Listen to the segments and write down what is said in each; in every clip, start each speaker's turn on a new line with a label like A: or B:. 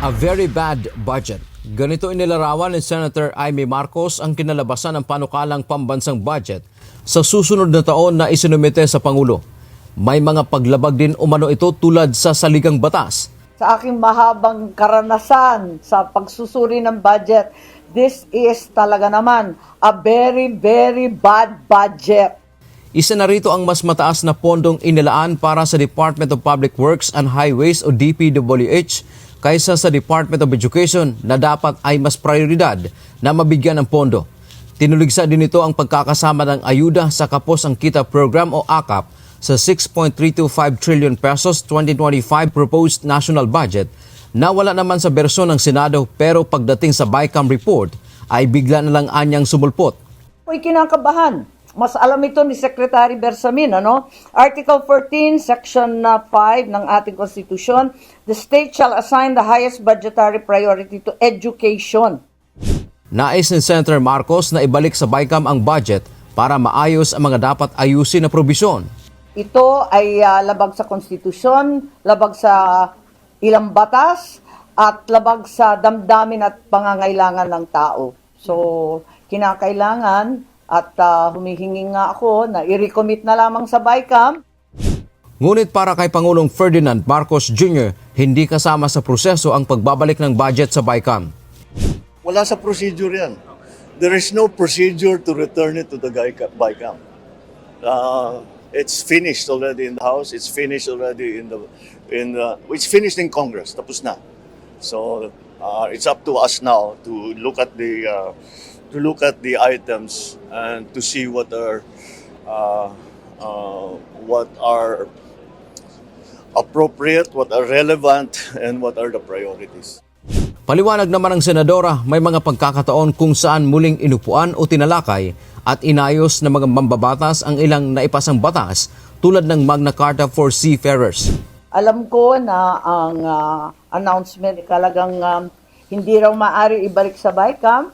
A: A very bad budget. Ganito inilarawan ni Senator Amy Marcos ang kinalabasan ng panukalang pambansang budget sa susunod na taon na isinumite sa Pangulo. May mga paglabag din umano ito tulad sa saligang batas.
B: Sa aking mahabang karanasan sa pagsusuri ng budget, this is talaga naman a very, very bad budget.
A: Isa na rito ang mas mataas na pondong inilaan para sa Department of Public Works and Highways o DPWH kaysa sa Department of Education na dapat ay mas prioridad na mabigyan ng pondo. Tinuligsa din ito ang pagkakasama ng ayuda sa Kapos ang Kita Program o AKAP sa 6.325 trillion pesos 2025 proposed national budget na wala naman sa bersyon ng Senado pero pagdating sa BICAM report ay bigla na lang anyang sumulpot.
B: Uy, kinakabahan. Mas alam ito ni Secretary Bersamin, ano? Article 14, Section 5 ng ating Konstitusyon, the state shall assign the highest budgetary priority to education.
A: Nais ni Senator Marcos na ibalik sa BICAM ang budget para maayos ang mga dapat ayusin na probisyon.
B: Ito ay labag sa Konstitusyon, labag sa ilang batas, at labag sa damdamin at pangangailangan ng tao. So, kinakailangan at humihingi nga ako na i-recommit na lamang sa BICAM.
A: Ngunit para kay Pangulong Ferdinand Marcos Jr., hindi kasama sa proseso ang pagbabalik ng budget sa BICAM.
C: Wala sa procedure yan. There is no procedure to return it to the BICAM. It's finished already in the House. It's finished already it's finished in Congress. Tapos na. So it's up to us now to look at the items and to see what are appropriate, what are relevant, and what are the priorities.
A: Paliwanag naman ng Senadora, may mga pagkakataon kung saan muling inupuan o tinalakay at inayos ng mga mambabatas ang ilang naipasang batas tulad ng Magna Carta for Seafarers.
B: Alam ko na ang announcement talagang hindi raw maaari ibalik sa BICAM.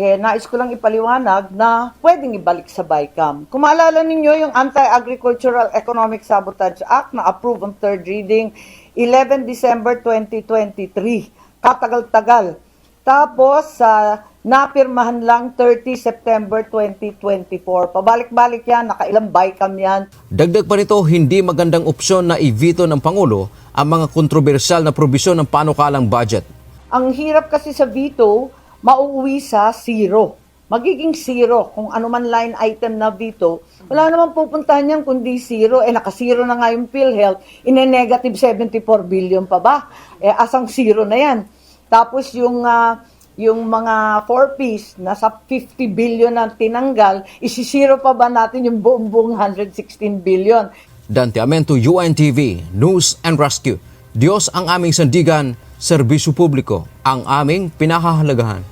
B: Nais ko lang ipaliwanag na pwedeng ibalik sa BICAM. Kung maalala ninyo yung Anti-Agricultural Economic Sabotage Act na approved on third reading 11 December 2023. Katagal-tagal. Tapos, napirmahan lang 30 September 2024. Pabalik-balik yan, nakailang BICAM yan.
A: Dagdag pa nito, hindi magandang opsyon na i-veto ng Pangulo ang mga kontrobersyal na probisyon ng panukalang budget.
B: Ang hirap kasi sa veto, mauuwi sa zero. Magiging zero. Kung ano man line item na veto, wala naman pupuntahan yan kundi zero. Naka-zero na nga yung PhilHealth, ine-negative 74 billion pa ba? Asang zero na yan. Tapos yung mga 4Ps, nasa 50 billion na tinanggal, isisiro pa ba natin yung buong 116 billion?
A: Dante Amento, UNTV, News and Rescue. Diyos ang aming sandigan, serbisyo publiko, ang aming pinahahalagahan.